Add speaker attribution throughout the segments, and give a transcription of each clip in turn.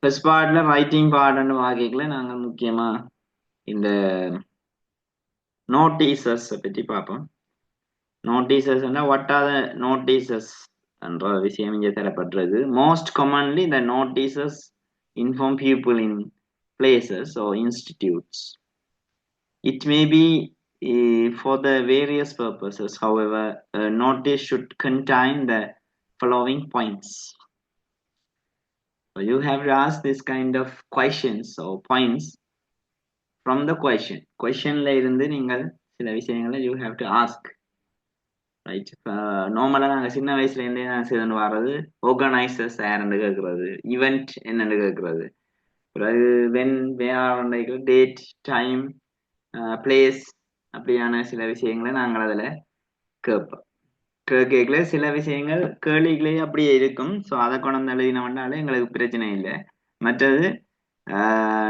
Speaker 1: First பார்ட்ல writing பார்ட்னு வாக்கிக்கல நாங்கள் முக்கியமா இந்த நோட்டீசஸ் பற்றி பார்ப்போம். Notices what are the notices என்ற விஷயம் இங்கே தரப்பட்டுள்ளது. Most commonly the notices inform people in places or institutes. It may be for the various purposes. However, a notice should contain the following points. So you have to ask this kind of questions or points from the question. Questionல இருந்து நீங்கள் சில விஷயங்களை you have to ask. Right. நார்மலா நாங்க சின்ன வயசுல இருந்தே நான் செய்து வர்றது ஆர்கனைசர்ஸ் யாருன்னு கேட்கறது, ஈவெண்ட் என்னன்னு கேட்கறது, பிறகு when where date time place அப்படியான சில விஷயங்களை நாங்கள் அதில் கேட்போம். கேட்கல சில விஷயங்கள் கேள்விகளே அப்படியே இருக்கும். ஸோ அதை கொண்டு எழுதினோம்னாலே எங்களுக்கு பிரச்சனை இல்லை. மற்றது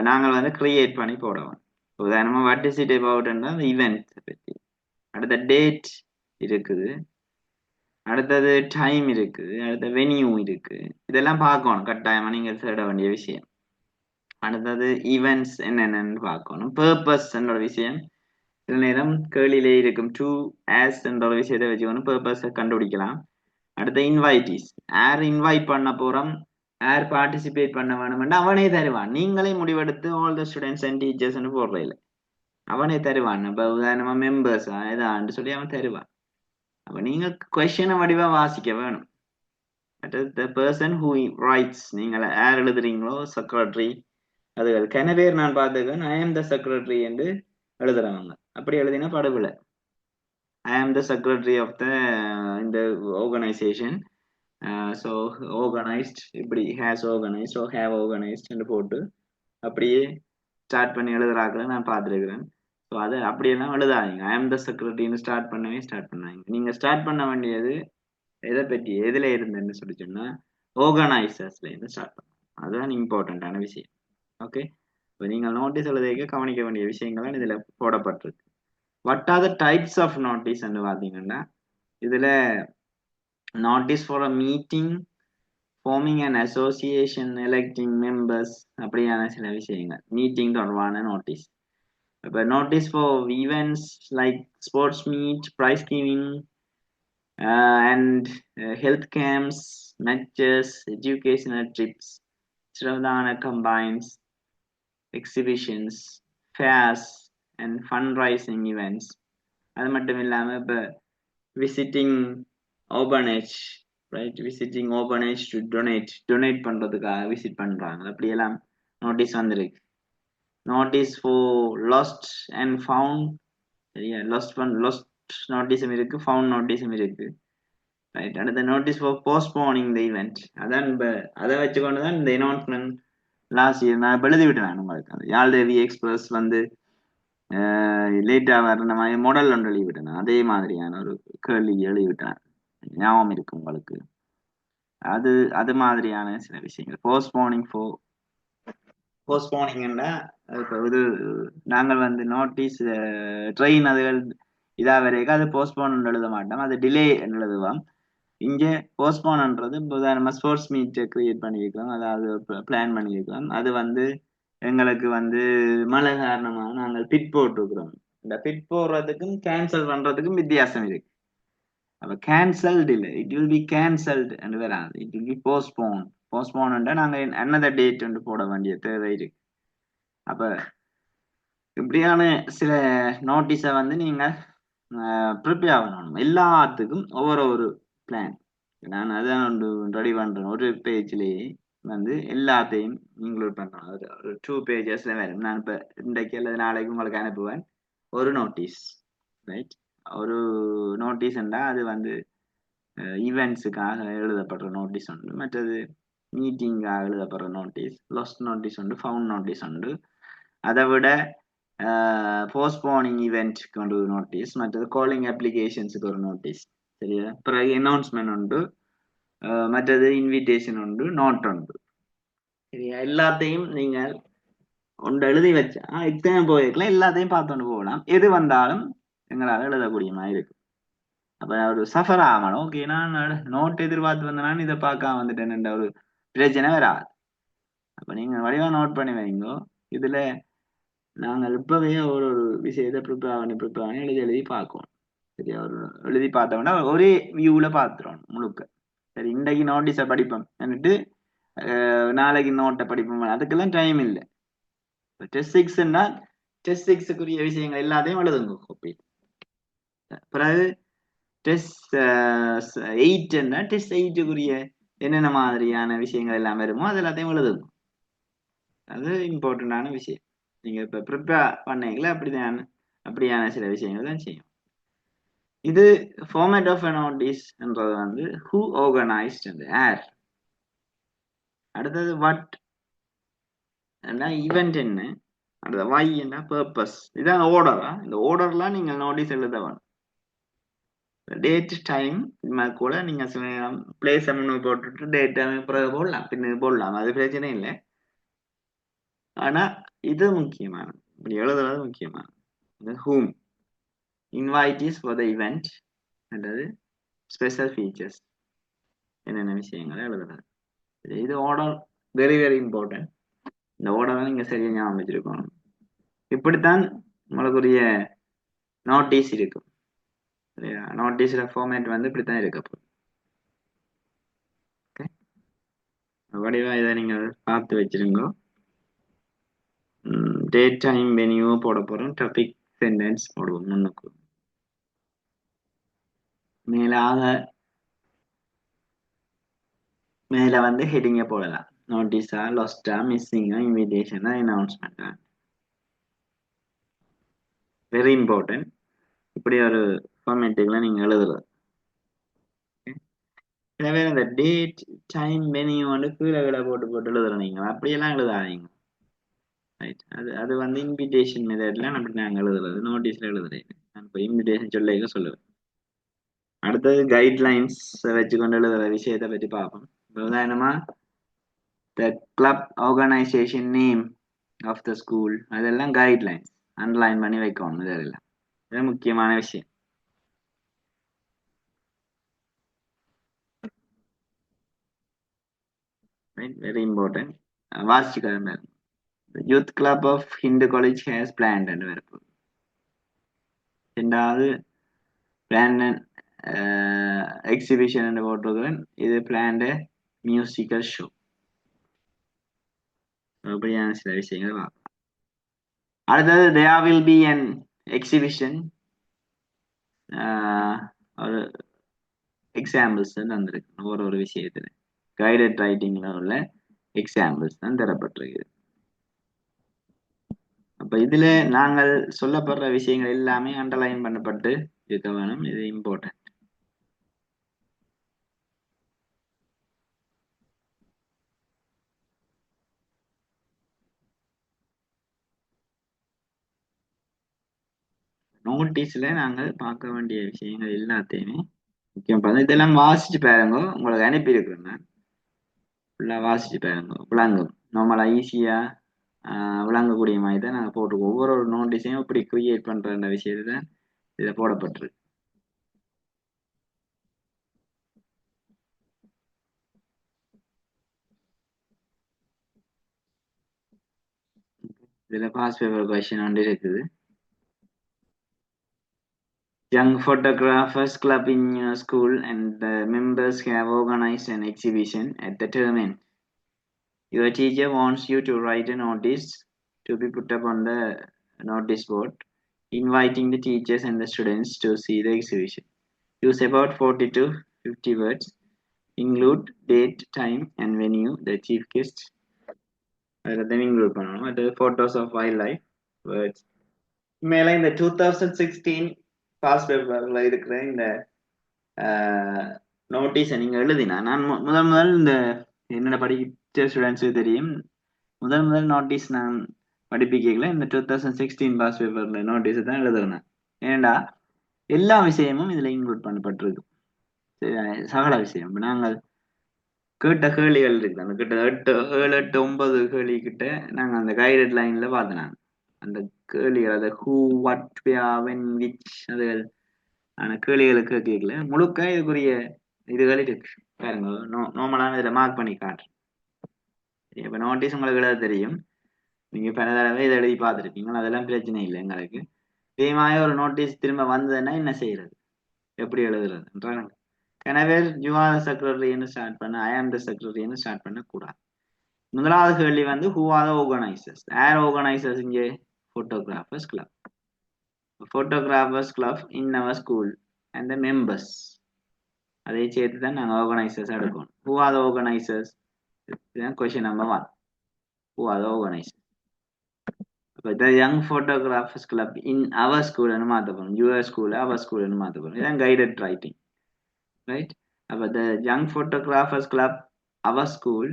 Speaker 1: நாங்கள் வந்து கிரியேட் பண்ணி போடுவோம். உதாரணமாக வாட் இஸ் இட் அபவுட்னா ஈவெண்ட் பற்றி, அடுத்த டேட் இருக்குது, அடுத்தது டைம் இருக்குது, அடுத்த வென்யூ இருக்கு. இதெல்லாம் பார்க்கணும் கட்டாயமா நீங்க தேட வேண்டிய விஷயம். அடுத்தது ஈவெண்ட்ஸ் என்னென்னு பார்க்கணும். பர்பஸ் என்ற ஒரு விஷயம் சில நேரம் கேள்வியிலே இருக்கும். டு ஆஸ் என்ற ஒரு விஷயத்தை வச்சுக்கணும் பர்பஸை கண்டுபிடிக்கலாம். அடுத்த இன்வைட்டீஸ், யார் இன்வைட் பண்ண போறோம், யார் பார்ட்டிசிபேட் பண்ண வேணும்னா அவனே தருவான். நீங்களே முடிவெடுத்து all the students and teachers போடுற இல்லை, அவனே தருவான். இப்போ உதாரணமா மெம்பர்ஸா ஏதான்னு சொல்லி அவன் தருவான். அப்ப நீங்க கொஸ்டினை வடிவா வாசிக்க வேணும். the person who writes, நீங்கள் யார் எழுதுறீங்களோ செக்ரட்டரி, அது கன பேர் நான் பார்த்துக்கேன் ஐ ஆம் த செக்ரட்டரி என்று எழுதுறவங்க. அப்படி எழுதினா படுவில்லை. ஐ ஆம் த செக்ரட்டரி ஆஃப் த இந்த ஆர்கனைசேஷன், ஸோ ஆர்கனைஸ்ட், இப்படி has organised or have organised என்று போட்டு அப்படியே ஸ்டார்ட் பண்ணி எழுதுறாக்களை நான் பார்த்துருக்கிறேன். ஸோ அது அப்படியெல்லாம் எழுதாதீங்க. ஐ ஆம் த செக்ரட்டரின்னு ஸ்டார்ட் பண்ணாங்க. நீங்க ஸ்டார்ட் பண்ண வேண்டியது எதை பற்றி, எதுல இருந்துன்னு சொல்லி சொன்னா ஆர்கனைசர்ஸ்ல இருந்து ஸ்டார்ட் பண்ணும். அதுதான் இம்பார்ட்டன்டான விஷயம். ஓகே, இப்போ நீங்கள் நோட்டீஸ் எழுதிக்க கவனிக்க வேண்டிய விஷயங்கள்லாம் இதுல போடப்பட்டிருக்கு. What are the types of notice பார்த்தீங்கன்னா, இதுல notice for a meeting, forming and association, electing members, அப்படியான சில விஷயங்கள் மீட்டிங் தொடர்பான நோட்டீஸ். இப்போ notice for events like sports meet, prize giving, and health camps, matches, educational trips, Shravdana combines exhibitions, fairs, and fundraising events. அது மட்டும் இல்லாமல் இப்போ visiting orphanage, right, visiting orphanage to donate பண்ணுறதுக்காக விசிட் பண்ணுறாங்க. அப்படியெல்லாம் notice வந்திருக்கு. Notice for lost and found, சரியா, lost நோட்டீஸும் இருக்கு, ஃபவுண்ட் நோட்டீஸும் இருக்கு. ரைட். அடுத்த notice for postponing the event, அதான் இப்போ அதை வச்சுக்கொண்டு தான் இந்த அனௌன்ஸ்மெண்ட் லாஸ்ட் இயர் நான் எழுதி விட்டேன் உங்களுக்கு. அந்த யாழ்தேவி எக்ஸ்பிரஸ் வந்து லேட்டாக வர்ற மாதிரி மாடல் ஒன்று எழுதி விட்டேன். அதே மாதிரியான ஒரு கேள்வி எழுதி விட்டேன், ஞாபகம் இருக்கு உங்களுக்கு. அது மாதிரியான சில விஷயங்கள். போஸ்ட்போனிங்னா இப்போ இது நாங்கள் வந்து நோட்டீஸ் ட்ரெயின் அதுகள் இதா வரைக்கும் அது போஸ்ட்போன் எழுத மாட்டோம், அது டிலே எழுதுவோம். இங்கே போஸ்ட்போன்ன்றது உதாரணமா ஸ்போர்ட்ஸ் மீட் கிரியேட் பண்ணியிருக்கிறோம், அதாவது பிளான் பண்ணியிருக்கிறோம். அது வந்து எங்களுக்கு வந்து மழை காரணமாக நாங்கள் பிட் போட்டிருக்கிறோம். இந்த பிட் போடுறதுக்கும் கேன்சல் பண்றதுக்கும் வித்தியாசம் இருக்கு. அப்ப கேன்சல்டு இல்லை, இட் வில் பி கேன்சல்டு என்று வராது, இட் வில் பி போஸ்ட்போன் நாங்க அனதர் டேட் என்று போட வேண்டிய தேவை இருக்கு. அப்ப இப்படியான சில நோட்டீஸை வந்து நீங்க ப்ரிப்பேர் பண்ணணும். எல்லாத்துக்கும் ஒவ்வொரு பிளான். நான் அதான் ஒன்று ரெடி பண்றேன். ஒரு பேஜ்லேயே வந்து எல்லாத்தையும் இன்க்ளூட் பண்றேன். ஒரு 2 பேஜஸ்ல வரும். நான் இப்போ இன்றைக்கு அல்லது நாளைக்கு உங்களுக்கு அனுப்புவேன் ஒரு நோட்டீஸ், ரைட். ஒரு நோட்டீஸ்ண்டா அது வந்து ஈவெண்ட்ஸுக்காக எழுதப்படுற நோட்டீஸ் உண்டு, மற்றது மீட்டிங்காக எழுதப்படுற நோட்டீஸ், லாஸ்ட் நோட்டீஸ் உண்டு, ஃபவுண்ட் நோட்டீஸ் உண்டு. அதை விட போஸ்ட்போனிங் ஈவெண்ட்க்கு ஒரு நோட்டீஸ், மற்றது காலிங் அப்ளிகேஷன்ஸுக்கு ஒரு நோட்டீஸ், சரியா. பிறகு அனௌன்ஸ்மெண்ட் உண்டு, மற்றது இன்விடேஷன் உண்டு, நோட் உண்டு, சரியா. எல்லாத்தையும் நீங்கள் ஒன்று எழுதி வச்சா எக்ஸாம் போயிருக்கலாம், எல்லாத்தையும் பார்த்துட்டு போகலாம். எது வந்தாலும் எங்களால் எழுதக்கூடிய மாதிரி இருக்கு. அப்ப ஒரு சஃபர் ஆகணும். ஓகே, நான் நோட் எதிர்பார்த்து வந்தேன், இதை பார்க்காம வந்துட்டேன், ஒரு பிரச்சனை வராது. அப்ப நீங்க வடிவா நோட் பண்ணி வைங்க. இதுல நாங்கள் இப்பவே ஒரு ஒரு விஷயத்தை ப்ரிப்பேர் பண்ணி எழுதி எழுதி பார்க்கணும். சரியா? ஒரு எழுதி பார்த்தோம்னா ஒரே வியூல பாத்துறோம் முழுக்க. சரி, இன்றைக்கு நோட்டீஸை படிப்போம் എന്നിട്ട് நாளைக்கு நோட்டை படிப்போம், அதுக்கெல்லாம் டைம் இல்லை. டெஸ்ட் 6ன்னா டெஸ்ட் 6க்குரிய விஷயங்கள் எல்லாத்தையும் எழுதுங்க கோப்பி. பிறகு டெஸ்ட் 8ன்னா டெஸ்ட் 8க்குரிய என்னென்ன மாதிரியான விஷயங்கள் எல்லாம் வருமோ அது எல்லாத்தையும் எழுதுங்க. அது இம்பார்ட்டண்டான விஷயம். நீங்க இப்ப ப்ரிப்பேர் பண்ணீங்களா அப்படியான சில விஷயங்கள் தான் செய்யும். இது ஃபார்மேட் ஆஃப் நோட்டீஸ்ன்றது வந்து ஹூ ஆர்கனைஸ்ட் அண்ட் ஏர். அடுத்தது வாட் ஈவெண்ட் என்ன, அடுத்தது வை என்ன, பர்பஸ். இதான் ஆர்டரா. இந்த ஆர்டர்லாம் நீங்க நோட்டீஸ் எழுத வேணும். டேட் டைம் இது மாதிரி கூட நீங்க பிளேஸ் முன்னு போட்டுட்டு டேட் பிறகு போடலாம், பின்ன போடலாம், அது பிரச்சனை இல்லை. ஆனா இது முக்கியமானது, இப்படி எழுதுறது முக்கியமானது. ஹூம், இன்வைட்டீஸ் ஃபார் த இவெண்ட், அல்லது ஸ்பெஷல் ஃபீச்சர்ஸ், என்னென்ன விஷயங்களை எழுதுறது. இது ஆர்டர் வெரி வெரி இம்பார்ட்டன்ட். இந்த ஆர்டரை நீங்க சரியா ஞாபகம் வச்சிருக்கணும். இப்படித்தான் உங்களுக்குரிய நோட்டீஸ் இருக்கும். சரியா? நோட்டீஸ்ல ஃபார்மேட் வந்து இப்படித்தான் இருக்க. வடிவா இதை நீங்க பார்த்து வச்சிருங்க. டேட் டைம் வெனியூ போட போறோம். டாபிக் சென்டென்ஸ் போடுவோம் முன்னுக்கு. மேல வந்து ஹெட்டிங்க போடலாம். நோட்டீஸா, லாஸ்டா, மிஸ்ஸிங்கா, இன்விடேஷனா, அனௌன்ஸ்மெண்டா. Very important. இப்படி ஒரு ஃபார்மேட்டுகளை நீங்க எழுதுறது. சில பேர் இந்த டேட் டைம் வெனியூ வந்து கீழே கீழே போட்டு போட்டு எழுதுறீங்க, அப்படியெல்லாம் எழுதாதீங்க. ரைட்? அது வந்து இன்விடேஷன் மெத்தட்ல அப்படி நாங்கள் எழுதுறது, நோட்டீஸ்ல எழுதுறேன். நான் இப்போ இன்விடேஷன் சொல்லுவேன். அடுத்தது கைட்லைன்ஸ் வச்சு கொண்டு எழுதுற விஷயத்தை பற்றி பார்ப்போம். உதாரணமா the club organisation name of the school, அதெல்லாம் கைட்லைன்ஸ் அண்டர்லைன் பண்ணி வைக்கணும். இதெல்லாம் இது முக்கியமான விஷயம். Very important. வாசிச்சுக்கிறேன். Youth club of Hindu college has planned என்று வருது. ரெண்டாவது பிளான் எக்ஸிபிஷன் போட்டிருக்கிறேன். இது பிளான்டு மியூசிக்கல் ஷோ. அப்படியான சில விஷயங்கள் பார்க்கலாம். அடுத்தது there will be an exhibition. ஒரு எக்ஸாம்பிள்ஸ் தந்திருக்கு ஒரு விஷயத்துல. கைடட் ரைட்டிங்ல உள்ள எக்ஸாம்பிள்ஸ் தான் தரப்பட்டிருக்கு. அப்ப இதுல நாங்கள் சொல்லப்படுற விஷயங்கள் எல்லாமே அண்டர்லைன் பண்ணப்பட்டு இருக்க வேணும். இது இம்பார்ட்டன்ட். நோட்டீஸ்ல நாங்கள் பார்க்க வேண்டிய விஷயங்கள் எல்லாத்தையுமே முக்கியம். இதெல்லாம் வாசிச்சு பாருங்க, உங்களுக்கு அனுப்பி இருக்கிறேன். ஃபுல்லா வாசிச்சு பாருங்க, விளங்கும். நம்மளா ஈஸியா விளங்கக்கூடிய மாதிரி தான் நாங்கள் போட்டிருக்கோம். ஒவ்வொரு நோட்டீஸையும் இப்படி கிரியேட் பண்ற விஷயத்தை தான் இதை போடப்பட்டிருக்கு. இதுல பாஸ் பேப்பர் கொஸ்டின் ஒன்று இருக்குது. Young Photographers Club in your school and the members have organized an exhibition at the term end. Your teacher wants you to write a notice to be put up on the notice board, inviting the teachers and the students to see the exhibition. Use about 40 to 50 words. Include date, time, and venue, the chief guest. Include photos of wildlife, words. மேல இந்த 2016 pass பேப்பர்ல இருக்கிற இந்த நோட்டீஸை நீங்க எழுதினா, நான் முதல் இந்த என்னோட படிச்ச ஸ்டூடெண்ட்ஸுக்கு தெரியும், முதல் நோட்டீஸ் நான் படிப்பிக்கல இந்த 2016 பாஸ் பேப்பர்ல நோட்டீஸ் தான் எழுதுறேன். ஏண்டா எல்லா விஷயமும் இதுல இன்க்ளூட் பண்ணப்பட்டிருக்கு. சகல விஷயம். இப்ப நாங்கள் கேட்ட கேள்விகள் இருக்கு, அந்த கிட்ட 7, 8, 9 கேள்வி கிட்ட நாங்க அந்த கைடட் லைன்ல பார்த்தேன். அந்த கேள்விகள், அதை ஹூ, வாட், வென், விச், அதுகள் ஆன கேள்விகளுக்கு கேட்கல. முழுக்க இதுக்குரிய இதுகள் இருக்கு பாருங்க. நார்மலான இதில் மார்க் பண்ணி காட்டுறேன். இப்ப நோட்டீஸ் உங்களுக்கு எழுத தெரியும். நீங்க பல தடவை இதை எழுதி பார்த்துருப்பீங்க, அதெல்லாம் பிரச்சனை இல்லை எங்களுக்கு. இதே மாதிரி ஒரு நோட்டீஸ் திரும்ப வந்ததுன்னா என்ன செய்யறது, எப்படி எழுதுறது? எனவே யூ ஆர் செக்ரட்டரின்னு ஸ்டார்ட் பண்ண ஐ ஆம் த செக்ரட்டரின்னு ஸ்டார்ட் பண்ண கூடாது. முதலாவது கேள்வி வந்து ஹூ ஆர் த ஆர்கனைசர்ஸ். யார் ஆர்கனைசர்ஸ் இங்கே? Photographers club. Photographers club in our school and the members. அதை சேர்த்து தான் நாங்கள் ஆர்கனைசர்ஸ் எடுக்கணும். Who are the organisers? இதுதான் question number 1. Who are the organisers? அப்போ the young photographers club in our ஸ்கூல்னு மாற்ற போகணும். யுவர் ஸ்கூல் அவர் ஸ்கூல்னு மாற்ற போகணும். இதுதான் கைடட் ரைட்டிங், ரைட்? அப்போ the young photographers club our school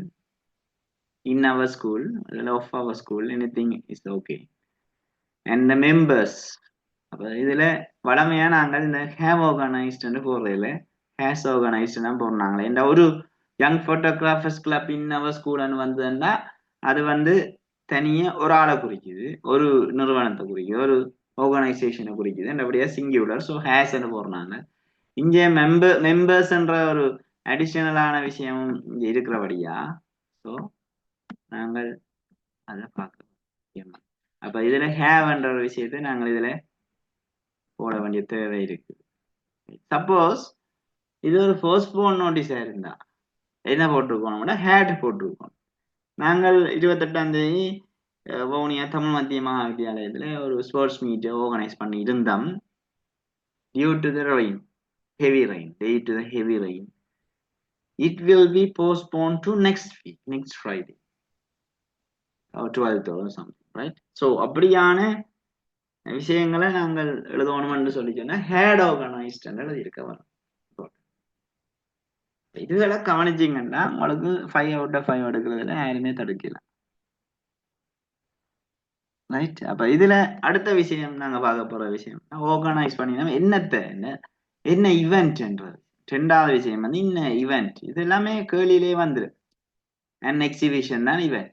Speaker 1: in our school, of our school, anything is okay. And the members, அப்ப இதுல வளமையா நாங்கள் இந்த have organized போடுறதுல has organized போடுறாங்களே. இந்த ஒரு young photographers club in our ஸ்கூல்னு வந்ததுன்னா அது வந்து தனியே ஒரு ஆளை குறிக்குது, ஒரு நிறுவனத்தை குறிக்குது, ஒரு ஆர்கனைசேஷனை குறிக்குது. அப்படியே சிங்குலர், ஸோ ஹேஸ்ன்னு போடுறாங்க. இங்கே மெம்பர்ஸ்ன்ற ஒரு அடிஷனலான விஷயம் இங்க இருக்கிறபடியா ஸோ நாங்கள் அதை பார்க்கணும். அப்ப இதுல ஹேவ்ன்ற ஒரு விஷயத்தை நாங்கள் இதுல போட வேண்டிய தேவை இருக்கு. சப்போஸ் இது ஒரு போஸ்ட்போன் நோட்டீஸா இருந்தா என்ன போட்டிருக்கோம்? ஹேட் போட்டிருக்கோம். நாங்கள் 28ஆம் தேதி வவுனியா தமிழ் மத்திய மகாவித்தியாலயத்துல ஒரு ஸ்போர்ட்ஸ் மீட் ஆர்கனைஸ் பண்ணி இருந்தோம். due to the rain, heavy rain, due to the heavy rain, it will be postponed to next week, next Friday, or 12th or something, right? So அப்படியான விஷயங்களை நாங்கள் எழுதணும்னு சொல்லி சொன்னா ஹேட் ஆர்கனைஸ்ட் எழுதியிருக்க வரும். இதுகளை கவனிச்சிங்கன்னா உங்களுக்கு 5 out of 5 எடுக்கிறதுல யாருமே தடுக்கலாம், ரைட்? அப்ப இதுல அடுத்த விஷயம் நாங்க பார்க்க போற விஷயம் ஆர்கனைஸ் பண்ணினா என்ன இவெண்ட்ன்றது. 2வது விஷயம் வந்து என்ன இவெண்ட். இது எல்லாமே கேள்வியிலே வந்துரு. அண்ட் எக்ஸிபிஷன் தான் இவெண்ட்.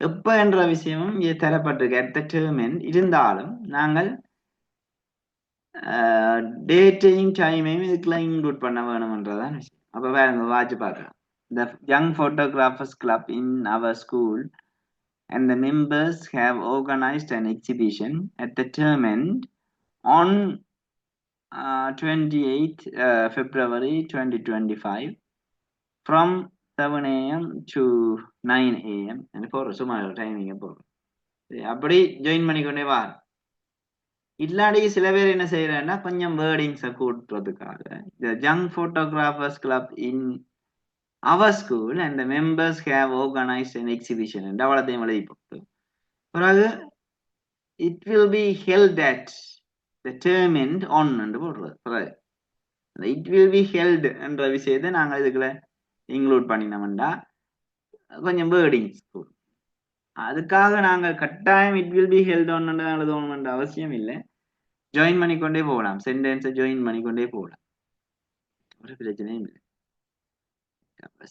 Speaker 1: எப்ப என்ற விஷயமும் இங்கே தரப்பட்டிருக்கு அட் த டெர்மின். இருந்தாலும் நாங்கள் டேட்டையும் டைமையும் இதுக்குள்ள இன்க்ளூட் பண்ண வேணும்ன்றதான் விஷயம். அப்ப வேற வாட்ச் பார்க்கலாம். The young photographers club in our school and the members have organized an exhibition at the term end on 28th February 2025 from 7 a.m. to 9 a.m. and for சுமார் டைமிங்க போடுறோம். அப்படி ஜாயின் பண்ணிக்கொண்டே வா. இல்லாடி சில பேர் என்ன செய்யறேன்னா கொஞ்சம் வேர்டிங்ஸை கூட்டுறதுக்காக the young photographers club in our school and the members have organized an exhibition and அவ்வளோத்தையும் எழுதி போட்டு பிறகு it will be held at the term end on என்று போடுறது. பிறகு it will be held என்ற விஷயத்தை நாங்கள் இதுக்குள்ள இன்க்ளூட் பண்ணினோம்டா கொஞ்சம் வேர்டிங்ஸ் கூடும். அதுக்காக நாங்கள் கட்டாயம் it will be held on எழுதணும்ன்ற அவசியம் இல்லை. ஜாயின் பண்ணிக்கொண்டே போகலாம், சென்டென்ஸை ஜாயின் பண்ணிக்கொண்டே போகலாம், ஒரு பிரச்சனையும் இல்லை.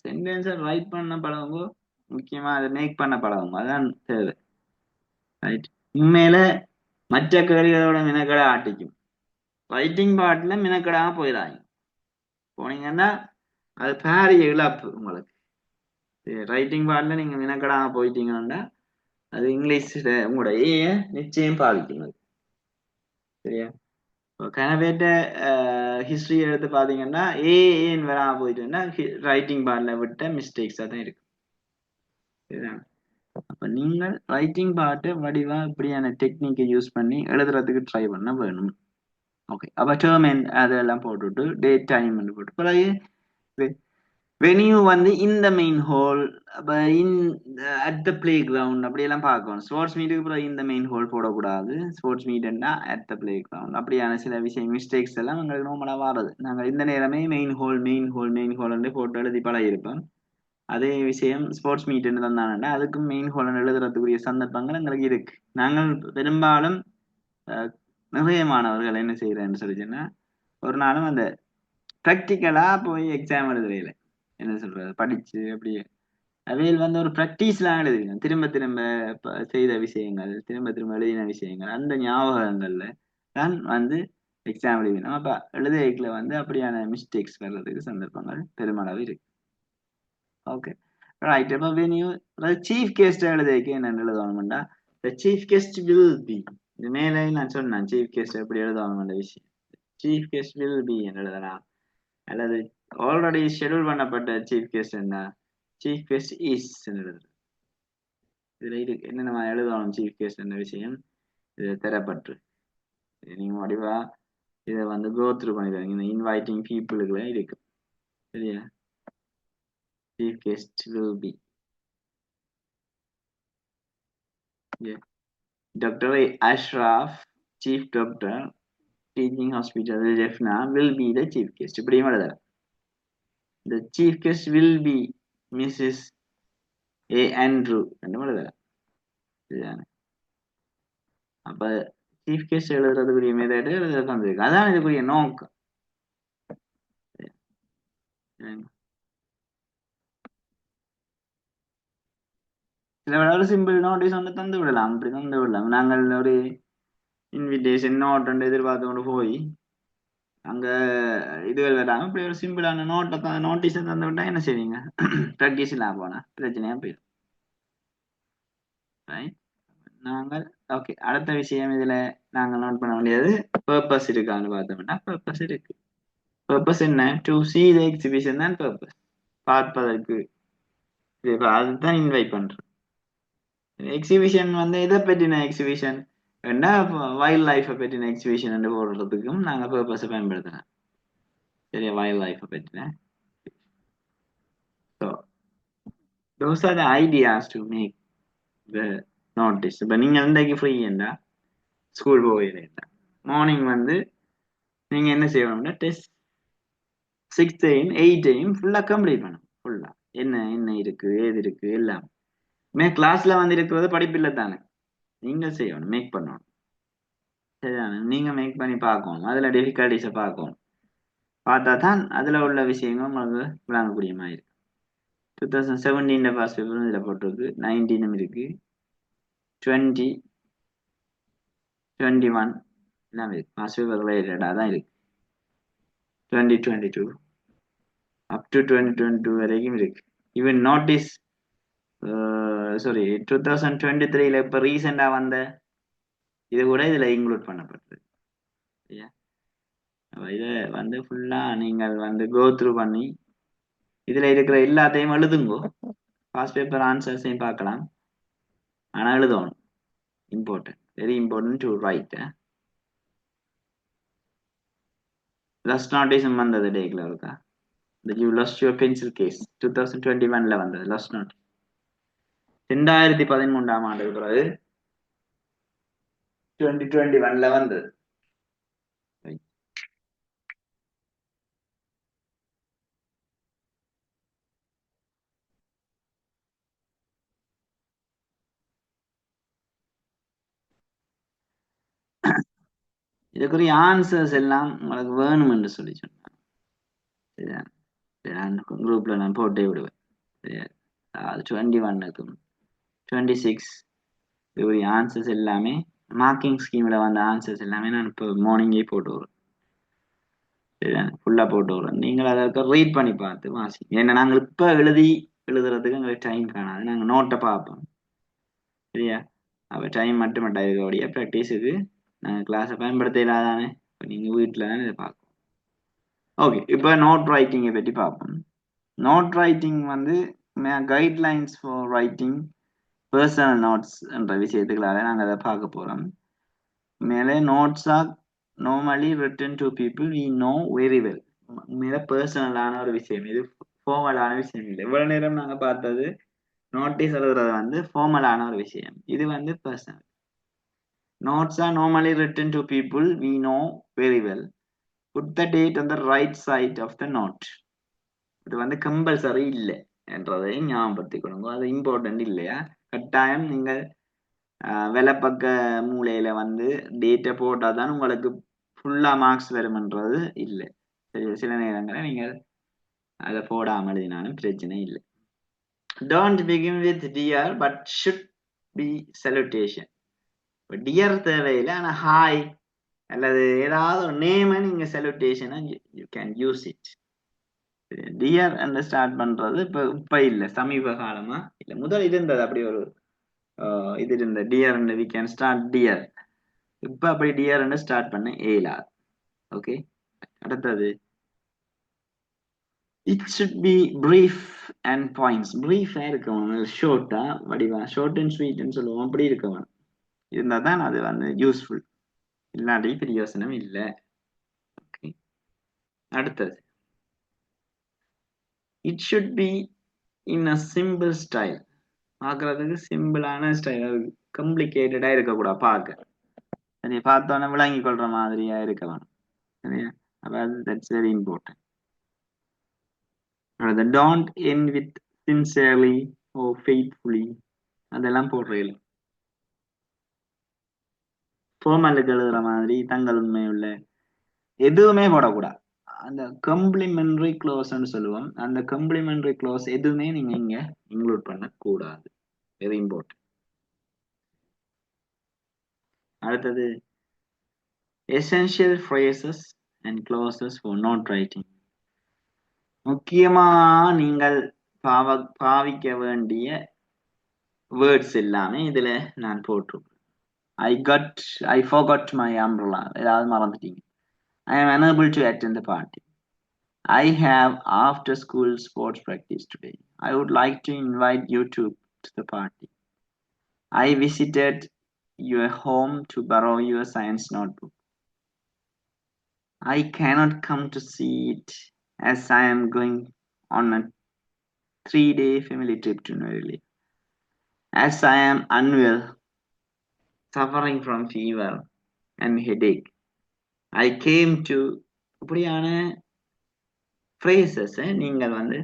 Speaker 1: சென்டென்ஸை ரைட் பண்ண பழகுங்கோ, முக்கியமா அதை மேக் பண்ண பழகுங்க, அதான் தேவை, ரைட்? உண்மையில மற்ற கேள்விகளோட மினக்கடை ஆட்டிக்கும். ரைட்டிங் பார்ட்ல மினக்கடாக போனீங்கன்னா அது பாரிய இழப்பு உங்களுக்கு. ரைட்டிங் பார்ட்ல நீங்க மினக்கடாக போயிட்டீங்கன்னா அது இங்கிலீஷ்ல உங்களோட நிச்சயம் பாதிக்கும். சரியா? கனவேட்ட ஹிஸ்டரி எடுத்து பாத்தீங்கன்னா ஏன்னு வராம போயிட்டுன்னா ரைட்டிங் பார்ட்ல விட்ட மிஸ்டேக்ஸா தான் இருக்கு. சரிதான்? அப்ப நீங்கள் ரைட்டிங் பார்ட்டு வடிவா இப்படியான டெக்னிக்கை யூஸ் பண்ணி எழுதுறதுக்கு ட்ரை பண்ண வேணும். ஓகே, அப்ப டேர்ம் அதெல்லாம் போட்டுட்டு டேட் டைம் போட்டு பிறகு வெனியூ வந்து இந்த மெயின் ஹால், அப்ப அட் த பிளே கிரவுண்ட் அப்படியெல்லாம் பார்க்கணும். ஸ்போர்ட்ஸ் மீட்டுக்கு பிறகு இந்த மெயின் ஹால் போடக்கூடாது. ஸ்போர்ட்ஸ் மீட்னா அட் த பிளே கிரவுண்ட். அப்படியான சில விஷயம் மிஸ்டேக்ஸ் எல்லாம் எங்களுக்கு நார்மலா வராது. நாங்கள் இந்த நேரமே மெயின் ஹால் போட்டு எழுதி பழகிருப்போம். அதே விஷயம் ஸ்போர்ட்ஸ் மீட்னு தந்தானே அதுக்கும் மெயின் ஹால் எழுதுறதுக்குரிய சந்தர்ப்பங்கள் எங்களுக்கு இருக்கு. நாங்கள் பெரும்பாலும் நிறைய மாணவர்கள் என்ன செய்யறேன்னு சொல்லிச்சுன்னா ஒரு நாளும் அந்த ப்ராக்டிக்கலா போய் எக்ஸாம் எழுதுறையில என்ன சொல்றது படிச்சு அப்படியே அவையில் வந்து ஒரு ப்ராக்டிஸ்லாம் எழுதுவீங்க. திரும்ப திரும்ப செய்த விஷயங்கள், திரும்ப திரும்ப எழுதின விஷயங்கள், அந்த ஞாபகங்கள்ல தான் வந்து எக்ஸாம் எழுதினோம். அப்ப எழுதுகைக்குள்ள வந்து அப்படியான மிஸ்டேக்ஸ் வர்றதுக்கு சந்தர்ப்பங்கள் பெருமளவு இருக்கு. ஓகே, right அப்ப when you chief guest எழுதிக்க என்ன எழுதணும்டா the chief guest will be இது மேலே நான் சொன்னேன் chief guest எப்படி எழுதணும்ன்ற விஷயம் chief guest will be என்று எழுதலாம் அல்லது ஆல்ரெடி ஷெட்யூல் பண்ணப்பட்ட chief guest என்ன chief guest is என்று எழுதலாம் இதுல இது என்னென்ன எழுதணும் chief guest என்ற விஷயம் இது தரப்பட்டு நீங்க வடிவா இதை வந்து கோ த்ரூ பண்ணிடுவாங்க இந்த இன்வைட்டிங் பீப்புளுக்குள்ள இருக்கு சரியா chief guest will be yeah. Dr. Ashraf, chief doctor, teaching hospital Jeffna will be the chief guest. இப்படி எழுதல the chief guest will be Mrs. A. Andrew என்று எழுதல சரிதானே அப்ப chief guest எழுதுறதுக்குரிய மெத்தட் எழுதுறது வந்திருக்கு அதான் இதுக்குரிய நோக்கம் சில விட ஒரு சிம்பிள் நோட்டீஸ் வந்து தந்து விடலாம் அப்படி தந்து விடலாம் நாங்கள் ஒரு இன்விடேஷன் நோட் எதிர்பார்த்து கொண்டு போய் அங்க இதுகள் வராம இப்படி ஒரு சிம்பிளான நோட்டை நோட்டீஸை தந்து விட்டா என்ன செய்வீங்க ப்ராக்டிஸ் இல்லாம போனா பிரச்சனையா போயிடும் நாங்கள் ஓகே அடுத்த விஷயம் இதுல நாங்கள் நோட் பண்ண வேண்டியது பர்பஸ் இருக்கான்னு பார்த்தோம்னா பர்பஸ் இருக்கு பர்பஸ் என்ன டு see the exhibition தான் பர்பஸ் பார்ப்பதற்கு அதுதான் இன்வைட் பண்றோம் எக்ஸிபிஷன் வந்து எதை பற்றின எக்ஸிபிஷன் என்ன வைல்ட் லைஃபை பற்றின எக்ஸிபிஷன் போடுறதுக்கும் நாங்க பர்பஸை பயன்படுத்தலாம் சரியா வைல்ட் லைஃபை பற்றின so those are the ideas to make the notice இப்போ நீங்க இன்றைக்கு ஃப்ரீ என்ன ஸ்கூல் போகிறீங்க மார்னிங் வந்து நீங்க என்ன செய்யணும்னா டெஸ்ட் 6th 8th ஃபுல்லா கம்ப்ளீட் பண்ணணும் ஃபுல்லா என்ன என்ன இருக்கு ஏது இருக்கு எல்லாம் கிளாஸ்ல வந்து இருக்கிறது படிப்பில்லை தானே நீங்க செய்யணும் மேக் பண்ணணும் சரிதானே நீங்க மேக் பண்ணி பார்க்கணும் அதுல டிஃபிகல்டிஸை பார்க்கணும் பார்த்தா தான் அதுல உள்ள விஷயங்கள் உங்களுக்கு விளங்கக்கூடிய மாதிரி இருக்கு 2017 ஃபர்ஸ்ட் பேப்பரும் இதுல போட்டிருக்கு 19 இருக்கு 20 21 எல்லாம் இருக்கு ஃபர்ஸ்ட் பேப்பர் ரிலேட்டடா தான் இருக்கு 2022 அப் டு 2022 வரைக்கும் இருக்கு ஈவன் நோட்டீஸ் சாரி 2023 இப்ப ரீசெண்டா வந்த இது கூட இதுல இன்க்ளூட் பண்ணப்பட்டது இதை வந்து ஃபுல்லா நீங்கள் வந்து கோ த்ரூ பண்ணி இதுல இருக்கிற எல்லாத்தையும் எழுதுங்கோ பாஸ்ட் பேப்பர் ஆன்சர்ஸையும் பார்க்கலாம் ஆனா எழுதணும் important very important to write lost நோட்டீஸும் வந்தது டேக்ல இருக்கா you lost your pencil case 2021 வந்தது லஸ்ட் நோட் 2013 ஆண்டு பிறகு 2021 வந்தது இதுக்குரிய ஆன்சர்ஸ் எல்லாம் உங்களுக்கு வேணும் என்று சொல்லி சொன்னாங்க குரூப்ல நான் போட்டே விடுவேன் சரியா அது 21க்கும் 26 இதுக்குரிய ஆன்சர்ஸ் எல்லாமே மார்க்கிங் ஸ்கீம்ல வந்த ஆன்சர்ஸ் எல்லாமே நான் இப்போ மார்னிங்கே போட்டு விடுறேன் சரியா ஃபுல்லா போட்டு விடுறேன் நீங்கள் அதை ரீட் பண்ணி பார்த்து வாசிங்க ஏன்னா நாங்கள் இப்போ எழுதுறதுக்கு எங்களுக்கு டைம் காணாது நாங்கள் நோட்டை பார்ப்போம் சரியா அப்போ டைம் மட்டும் இருக்கக்கூடிய ப்ராக்டிஸுக்கு நாங்கள் கிளாஸை பயன்படுத்த இல்லாதானே இப்போ நீங்கள் வீட்டில் தானே இதை பார்க்கணும் ஓகே இப்போ நோட் ரைட்டிங்கை பற்றி பார்ப்போம் நோட் ரைட்டிங் வந்து guidelines for writing personal notes என்ற விஷயத்துக்களாக நாங்கள் அதை பார்க்க போகிறோம் மேலே notes are normally written to people we know very well மேலே பர்சனலான ஒரு விஷயம் இது ஃபார்மலான விஷயம் இல்லை இவ்வளோ நேரம் நாங்கள் பார்த்தது நோட்டீஸ் எழுதுறது வந்து ஃபார்மலான ஒரு விஷயம் இது வந்து personal notes are normally written to people we know very well put the date on the right side of the note இது வந்து கம்பல்சரி இல்லை என்றதை ஞாபகப்படுத்திக்கொள்ளுங்க அது இம்பார்ட்டன்ட் இல்லையா கட்டாயம் நீங்கள் வெலப்பக்க மூலையில வந்து டேட்டை போட்டால் தான் உங்களுக்கு ஃபுல்லா மார்க்ஸ் வரும்ன்றது இல்லை சரி சில நேரங்களில் நீங்கள் அதை போடாமல் எழுதினாலும் பிரச்சனை இல்லை don't begin with dear but should be salutation dear தேவையில்லை ஆனா ஹாய் அல்லது ஏதாவது ஒரு நேமை நீங்க செலுட்டேஷனை you can use it dear என்று ஸ்டார்ட் பண்றது இப்ப இல்ல, சமீப காலமா இல்ல. முதல் இருந்தது அப்படி ஒரு இது இருந்த dear we can start dear. இப்ப அப்படி டியர் ஸ்டார்ட் பண்ண ஏலா. ஓகே, அடுத்தது it should be brief and points. பிரீஃபா இருக்கணும், ஷோர்ட்டா வடிவா, ஷோர்ட் அண்ட் ஸ்வீட்னு சொல்லுவோம், அப்படி இருக்கணும். இருந்தா தான் அது வந்து யூஸ்ஃபுல், இல்லாட்டி பிரயோசனம் இல்லை. ஓகே, அடுத்தது it should be in a simple style. பார்க்கறதுக்கு சிம்பிளான ஸ்டைல், காம்ப்ளிகேட்டடா இருக்கக்கூடாது. பார்க்க சரி, பார்த்தோன்னே விளங்கி கொள்ற மாதிரியா இருக்க வேணும். சரியா, அப்ப that's very important. Don't end with sincerely or faithfully. அதெல்லாம் போடுறீங்க. ஃபார்மலுக்கு எழுதுற மாதிரி தங்கள் உண்மையுள்ள எதுவுமே போடக்கூடாது. அந்த கம்ப்ளிமெண்டரி க்ளோஸ்ன்னு சொல்லுவோம், அந்த கம்ப்ளிமெண்டரி க்ளோஸ் எதுவுமே நீங்க இங்க இன்க்ளூட் பண்ணக்கூடாது. Very important. அடுத்தது essential phrases and clauses for note writing. முக்கியமா நீங்கள் பாவிக்க வேண்டிய வேர்ட்ஸ் எல்லாமே இதுல நான் போட்டிருக்கேன். I forgot my umbrella. ஏதாவது மறந்துட்டீங்க. I am unable to attend the party. I have after school sports practice today. I would like to invite you to the party. I visited your home to borrow your science notebook. I cannot come to see it as I am going on a 3-day family trip to New Delhi. As I am unwell, suffering from fever and headache, I came to. இப்படியான phrases நீங்கள் வந்து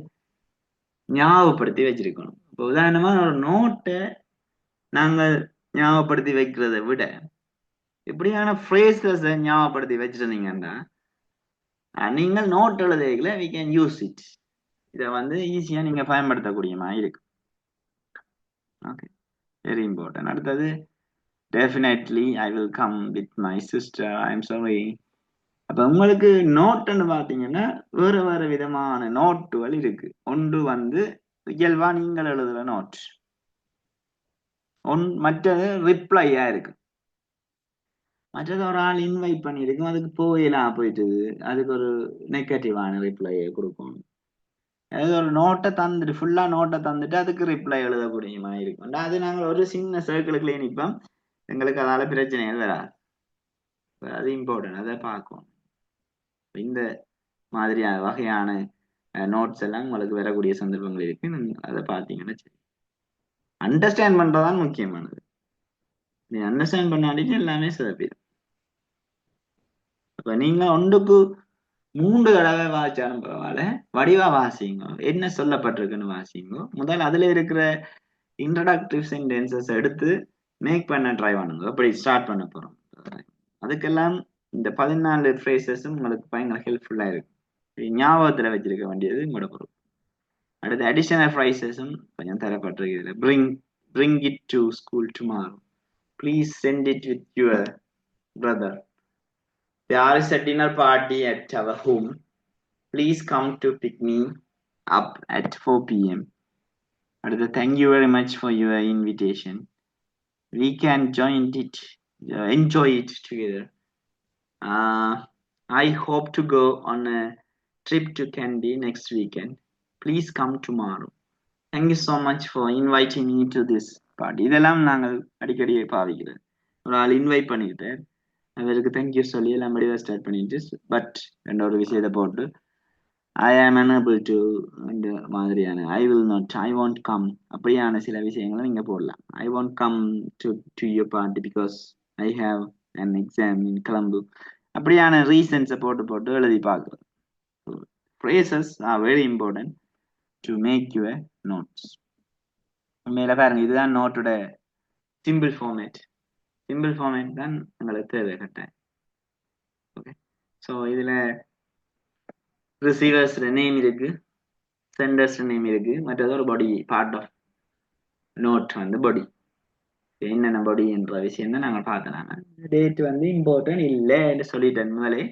Speaker 1: ஞாபகப்படுத்தி வச்சிருக்கணும். இப்போ உதாரணமா ஒரு நோட்டை நாங்கள் ஞாபகப்படுத்தி வைக்கிறத விட இப்படியான phrases ஞாபகப்படுத்தி வச்சிருந்தீங்கன்னா நீங்கள் note எழுதுறதுல we can use it. இதை வந்து ஈஸியா நீங்க பயன்படுத்தக்கூடிய மாதிரி இருக்கு. Okay, very important. அடுத்தது definitely I will come with my sister. I am sorry. அப்ப உங்களுக்கு நோட்டுன்னு பாத்தீங்கன்னா வேற வேற விதமான நோட்டுகள் இருக்கு. ஒன்று வந்து இயல்பா நீங்கள் எழுதுற நோட், மற்றது ரிப்ளையா இருக்கு. மற்றது ஒரு ஆள் இன்வைட் பண்ணிருக்கும், அதுக்கு போயிடலாம் போயிட்டு அதுக்கு ஒரு நெகட்டிவான ரிப்ளையை கொடுக்கும். அதாவது ஒரு நோட்டை தந்துட்டு ஃபுல்லா நோட்டை தந்துட்டு அதுக்கு ரிப்ளை எழுதக்கூடிய மாதிரி இருக்கும். அது நாங்கள் ஒரு சின்ன சர்க்கிளுக்குள்ளே நிற்போம், எங்களுக்கு அதால பிரச்சனைகள் வராது. அது இம்பார்ட்டன்ட், அதை பார்க்கும். இந்த மாதிரியான வகையான நோட்ஸ் எல்லாம் உங்களுக்கு வரக்கூடிய சந்தர்ப்பங்கள் இருக்கு. அதை பார்த்தீங்கன்னா சரி, அண்டர்ஸ்டாண்ட் பண்றதுதான் முக்கியமானது. நீ அண்டர்ஸ்டாண்ட் பண்ணாடிட்டு எல்லாமே சிறப்பிடும். அப்ப நீங்க ஒன்றுக்கு 3 தடவை வாசிச்சாலும் பரவாயில்ல, வடிவா வாசிங்க, என்ன சொல்லப்பட்டிருக்குன்னு வாசிங்க. முதல் அதுல இருக்கிற இன்ட்ரோடக்டிவ் சென்டென்சஸ் எடுத்து மேக் பண்ண ட்ரை பண்ணுங்க. அப்படி ஸ்டார்ட் பண்ண போறோம். அதுக்கெல்லாம் இந்த 14 ஃப்ரேசஸும் உங்களுக்கு பயங்கர ஹெல்ப்ஃபுல்லா இருக்கு. ஞாபகத்துல வச்சிருக்க வேண்டியது உங்களோட பொறுப்பு. அடுத்து அடிஷனல் ஃப்ரைசஸும் கொஞ்சம் தரப்பட்டிருக்கு. bring it to school tomorrow. Please send it with your brother. There is a dinner party at our home. Please come to pick me up at 4 p.m. அடுத்து thank you very much for your invitation. We can enjoy it together. I hope to go on a trip to Kandy next weekend. Please come tomorrow. Thank you so much for inviting me to this party. இதெல்லாம் நாங்கள் அடிக்கடி பாவிக்கிறோம். ஒரு ஆள் invite பண்ணிட்டு அவருக்கு thank you சொல்லி எல்லாம் முடிவாக ஸ்டார்ட் பண்ணிட்டு பட் ரெண்டொரு விஷயத்தை போட்டு I am unable to இந்த மாதிரியான I will not, I won't come அப்படியான சில விஷயங்களை நீங்க போடலாம். I won't come to your party because I have an exam in Colombo. அப்படியான ரீசன்ஸை போட்டு எழுதி பார்க்குறோம். phrases are very important to make your notes. உண்மையில பாருங்க, இதுதான் நோட்டோட சிம்பிள் ஃபார்மேட். சிம்பிள் ஃபார்மேட் தான் உங்களுக்கு தேவை கட்டாயம். ஓகே, ஸோ இதுல ரிசீவர்ஸ் நேம் இருக்கு, சென்டர்ஸ் நேம் இருக்கு, மற்றது ஒரு பாடி பார்ட் ஆஃப் நோட் வந்து பாடி. என்னென்ன பாடி என்ற விஷயம் தான் நாங்கள் பார்த்தோம். டேட் வந்து இம்பார்ட்டன்ட் இல்லைன்னு சொல்லிட்டேன் முதலே.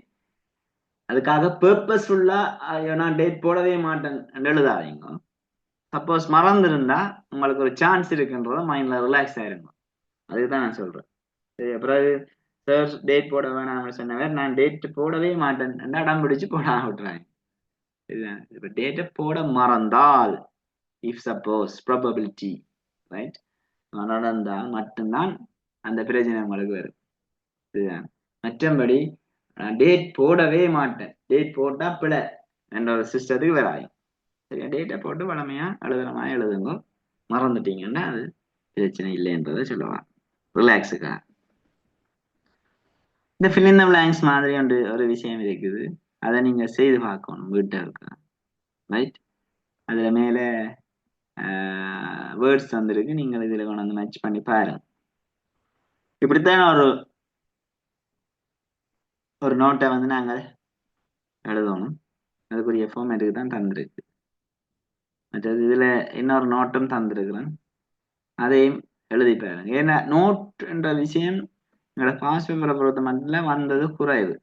Speaker 1: அதுக்காக பர்பஸ்ஃபுல்லா நான் டேட் போடவே மாட்டேன் எழுதாதீங்க. சப்போஸ் மறந்துருந்தா உங்களுக்கு ஒரு சான்ஸ் இருக்குன்றத மைண்ட்ல ரிலாக்ஸ் ஆயிருங்க. அதுக்குதான் நான் சொல்றேன். சரி, அப்புறம் சார் டேட் போட வேணாம்னு சொன்னவர் நான் டேட் போடவே மாட்டேன் அடம் பிடிச்சு போடாம விட்டுறாங்க. இதுதான் இப்ப டேட்டை போட மறந்தால், இஃப் சப்போஸ் ப்ராபபிலிட்டி ரைட் நடந்தா மட்டும்தான் அந்த பிரச்சனை உங்களுக்கு வரும். இதுதான். மற்றபடி டேட் போடவே மாட்டேன், டேட் போட்டா பிழை என்ற ஒரு சிஸ்டத்துக்கு வராது. சரியா, டேட்டை போட்டு வளமையா எழுதுறமா எழுதுங்க. மறந்துட்டீங்கன்னா அது பிரச்சனை இல்லைன்றதை சொல்லுவாங்க, ரிலாக்ஸுக்கா. இந்த fill in the blanks மாதிரி ஒரு விஷயம் இருக்குது. அதை நீங்க செய்து பார்க்கணும் வீட்டை இருக்க. ரைட், அதுல மேல வேர்ட்ஸ் வந்துருக்கு, நீங்கள் இதுல கொண்டு வந்து மேட்ச் பண்ணி பாருங்க. இப்படித்தான் ஒரு நோட்டை வந்து நாங்கள் எழுதணும். அதுக்குரிய ஃபார்மேட்டுக்கு தான் தந்திருக்கு. மற்றது இதுல இன்னொரு நோட்டும் தந்திருக்கிறேன், அதையும் எழுதி பாருங்க. ஏன்னா நோட் என்ற விஷயம் எங்களோட பாஸ் பேப்பரை பொறுத்த மட்டும் வந்தது குறைவு,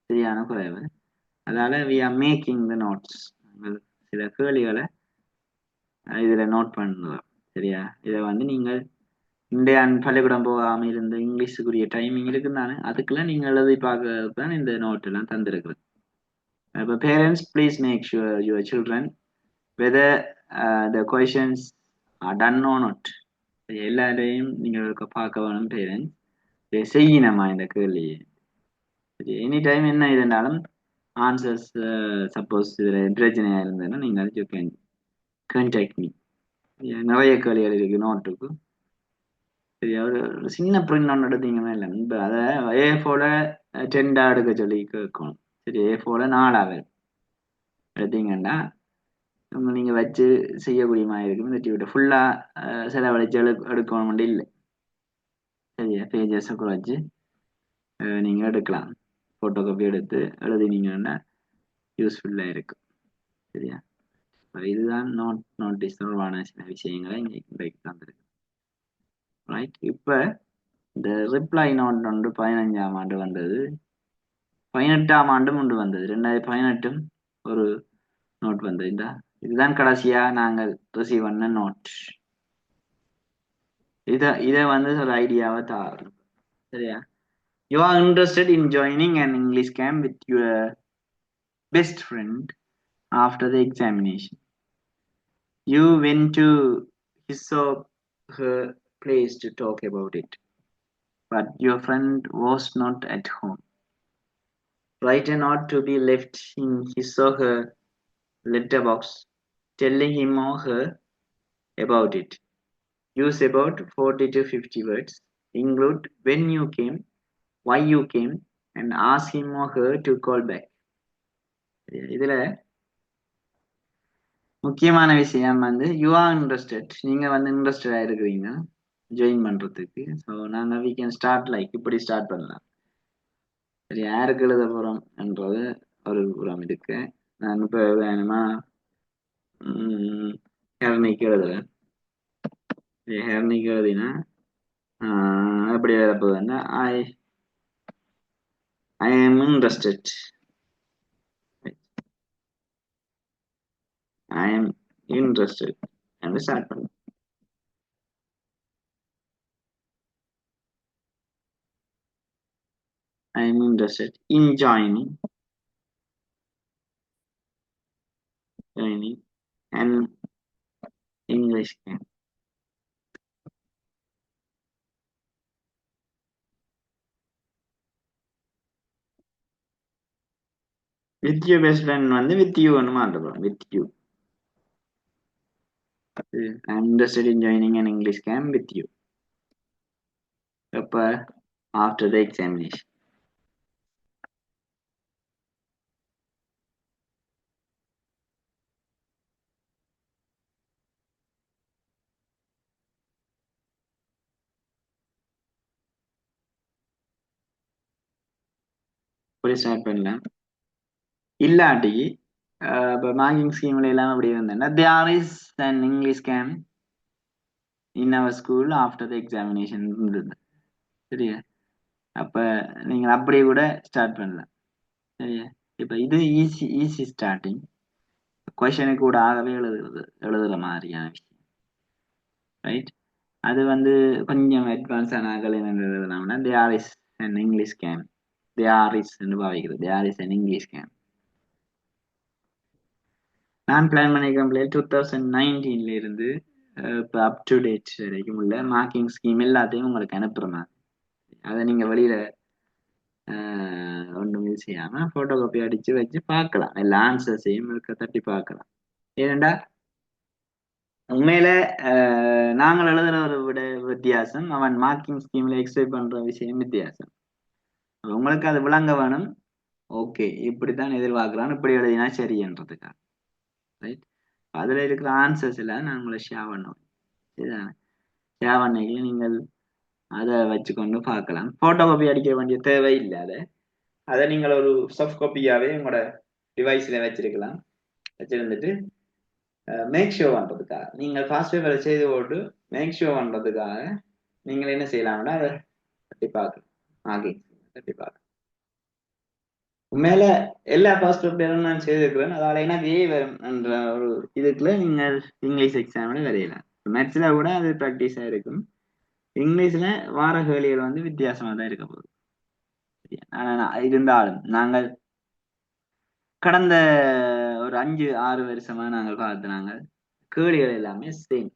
Speaker 1: சரியான குறைவு. அதால we are making the notes. சில கேள்விகளை இதுல நோட் பண்ணுவோம். சரியா, இதை வந்து நீங்கள் இந்தியா பள்ளிக்கூடம் போகாம இருந்து இங்கிலீஷுக்குரிய டைமிங் இருக்குதானே, அதுக்கெல்லாம் நீங்க எழுதி பார்க்கறது தான் இந்த நோட் எல்லாம் தந்திருக்குது. இப்போ parents please make sure your children whether the questions are done or not. எல்லாரையும் நீங்கள் பார்க்க வேணும் பேரண்ட்ஸ், செய்யணுமா இந்த கேள்வி. சரி, எனி டைம் என்ன இருந்தாலும் ஆன்சர்ஸ் சப்போஸ் இதில் பிரச்சனையாக இருந்ததுன்னா நீங்கள் யூ கேன் கான்டாக்ட் மீ. நிறைய கேள்விகள் இருக்கு நோட்டுக்கு. சரியா, ஒரு சின்ன பிரிண்ட் ஒன்று எடுத்தீங்கன்னா இல்லை, இப்போ அதை A4 10 எடுக்க சொல்லி கேட்கணும். சரி, A4 4 எடுத்தீங்கன்னா நீங்க வச்சு செய்யக்கூடிய மாதிரி இருக்கும். இந்த டிவிட்ட ஃபுல்லா செலவழிச்சு எடுக்கணும் இல்லை. சரியா, பேஜஸை குறைச்சு நீங்க எடுக்கலாம். போட்டோ காப்பி எடுத்து எழுதினீங்கன்னா யூஸ்ஃபுல்லா இருக்கும். சரியா, இதுதான் நோட்டீஸ் தொடர்பான சில விஷயங்களை இன்றைக்கு தந்திருக்கு. ரைட், இப்ப இந்த ரிப்ளை நோட் ஒன்று 15ஆம் ஆண்டு வந்தது, 18ஆம் ஆண்டும் ஒன்று வந்தது, 2018 ஒரு நோட் வந்தது. இதுதான் கடைசியா நாங்கள் ரிசீவ் பண்ண நோட். இத வந்து ஒரு ஐடியாவை தாரும். சரியா, you are interested in joining an English camp with your best friend after the examination. You went to his or her place to talk about it, but your friend was not at home. Write a note to be left in his or her letterbox telling him or her about it. Use about 40 to 50 words. Include when you came, why you came, and ask him or her to call back. இதுல முக்கியமான விஷயம் வந்து you are interested, நீங்க வந்து இன்ட்ரெஸ்டடா இருக்கிறீங்க join பண்றதுக்கு. So நாங்க we can start like இப்படி ஸ்டார்ட் பண்ணலாம். சரி, யாருக்கு எழுத போறோம் என்றது ஒரு புறம் இருக்கு. நான் இப்ப வேணுமா ஹெர்னிக்கு எழுதுறேன். ஹெர்னிக்கு எழுதினா எப்படி எழுத போகுதுன்னா ஐ am interested. I am interested and start பண்ணலாம். I am interested in joining an English camp. With your best friend வந்து with you ன்னு மாற்றப்படும். With you. I am interested in joining an English camp with you. எப்ப? After the examination. இப்படி start பண்ணலாம். இல்லாட்டி இப்போ marking ஸ்கீம்ல எல்லாம் அப்படி இருந்தேன்னா there is an English camp in our school after the examination இருந்தது. சரியா, அப்ப நீங்க அப்படி கூட ஸ்டார்ட் பண்ணலாம். சரியா? இப்ப இது ஈஸி ஸ்டார்டிங். கொஸ்டினுக்கு கூட ஆகவே எழுதுற மாதிரியான விஷயம். ரைட்? அது வந்து கொஞ்சம் அட்வான்ஸ் ஆனாக்கள் என்ன எழுதலாம்னா there is an English game. There is பாவிக்கிறது. There is an English game. நான் பிளான் பண்ணியிருக்கேன் பிள்ளை 2019 இருந்து இப்போ அப் டு டேட் வரைக்கும் உள்ள மார்க்கிங் ஸ்கீம் எல்லாத்தையும் உங்களுக்கு அனுப்புறேன். அதை நீங்க வெளியில ஒன்றுமே செய்யாம போட்டோ காப்பி அடிச்சு வச்சு பார்க்கலாம். எல்லா ஆன்சர்ஸையும் இருக்க தட்டி பார்க்கலாம். ஏனெண்டா உண்மையில நாங்கள் எழுதுறவரை விட வித்தியாசம், அவன் மார்க்கிங் ஸ்கீம்ல எக்ஸ்பெக்ட் பண்ற விஷயம் வித்தியாசம். உங்களுக்கு அது விளங்க வேணும். ஓகே, இப்படித்தான் எதிர்பார்க்கிறான், இப்படி எழுதினா சரியன்றதுக்கா. ரைட்? அதுல இருக்கிற ஆன்சர்ஸ் எல்லாம் நான் உங்களை ஷேர் பண்ணுவேன். சரிதானே? ஷேர் பண்ணீங்க நீங்கள் அதை வச்சுக்கொண்டு பார்க்கலாம். போட்டோ காப்பி அடிக்க வேண்டிய தேவை இல்லை. அதை நீங்கள் ஒரு சாஃப்ட் காப்பியாவே உங்களோட டிவைஸ்ல வச்சிருக்கலாம். வச்சிருந்துட்டு மேக் ஷோ பண்றதுக்காக நீங்கள் ஃபாஸ்ட் பேப்பரை செய்து போட்டு மேக் ஷோ பண்றதுக்காக நீங்கள் என்ன செய்யலாம்னா அதை தட்டி பார்க்கலாம். தட்டி பார்க்கலாம். உண்மையில எல்லா ஃபாஸ்ட் பேப்பரும் நான் செய்திருக்கிறேன். அதால எனக்கு ஏ வரும் என்ற ஒரு இதுக்குள்ள நீங்கள் இங்கிலீஷ் எக்ஸாம்ல வரையலாம். மேத்ஸ்ல கூட அது ப்ராக்டிஸா இருக்கும். இங்கிலீஷ்ல வார கேள்விகள் வந்து வித்தியாசமா தான் இருக்க போகுது. இருந்தாலும் நாங்கள் கடந்த ஒரு 5-6 வருஷமா நாங்கள் பார்த்து நாங்கள் கேள்விகள் எல்லாமே சேம்.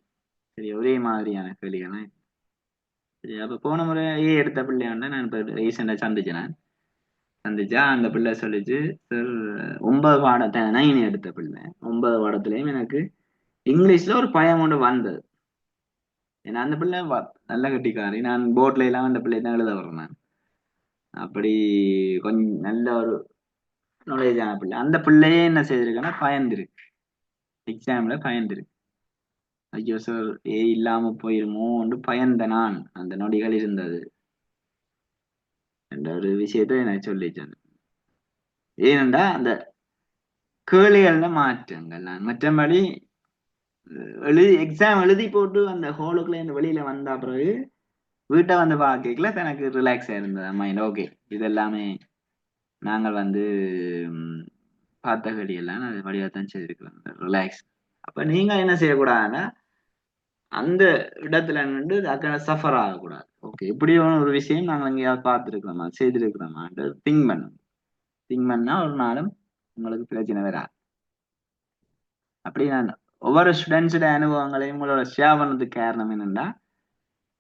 Speaker 1: சரி, ஒரே மாதிரியான கேள்விகள். சரி, அப்ப போன முறை எடுத்த பிள்ளையாண்ட நான் இப்ப ரீசெண்டா சந்திச்சா அந்த பிள்ளை சொல்லிச்சு, சார் 9 பாடத்தை 9 எடுத்த பிள்ளை 9 பாடத்திலையும் எனக்கு இங்கிலீஷ்ல ஒரு பயம் ஒன்று வந்தது. ஏன்னா அந்த பிள்ளை நல்ல கட்டிக்காரி. நான் போர்ட்ல எல்லாம் அந்த பிள்ளை தான் எழுத வர்றேன். நான் அப்படி கொஞ்சம் நல்ல ஒரு நாலேஜான பிள்ளை. அந்த பிள்ளையே என்ன செய்திருக்குன்னா பயந்துருக்கு. எக்ஸாம்ல பயந்துருக்கு. ஐயோ சார் ஏ இல்லாம போயிருமோ என்று பயந்த நான் அந்த நொடிகள் இருந்தது என்ற ஒரு விஷயத்தை எனக்கு சொல்லிச்சேன். ஏனென்றா அந்த கேள்விகள்ல மாற்றங்கள் நான் மற்றபடி எக்ஸாம் எழுதி போட்டு அந்த ஹோலுக்குள்ள இருந்து வெளியில வந்த பிறகு வீட்டை வந்து பார்க்கல எனக்கு ரிலாக்ஸா இருந்தது மைண்ட். ஓகே, இது எல்லாமே நாங்கள் வந்து பார்த்த கேள்வி எல்லாம் அது வழியாத்தான் செய்திருக்கிறோம். ரிலாக்ஸ். அப்ப நீங்க என்ன செய்யக்கூடாதுன்னா அந்த இடத்துல நின்று அக்கறை சஃபர் ஆகக்கூடாது. ஓகே, இப்படியான ஒரு விஷயம் நாங்கள் எங்கேயாவது பார்த்துருக்கிறோமா செய்திருக்கிறோமா திங்க் பண்ணணும். திங்க் பண்ணா ஒரு நாளும் உங்களுக்கு பிரச்சனை வராது. அப்படி நான் ஒவ்வொரு ஸ்டூடெண்ட்ஸோட அனுபவங்களையும் உங்களோட ஷேர் பண்ணதுக்கு காரணம் என்னன்னா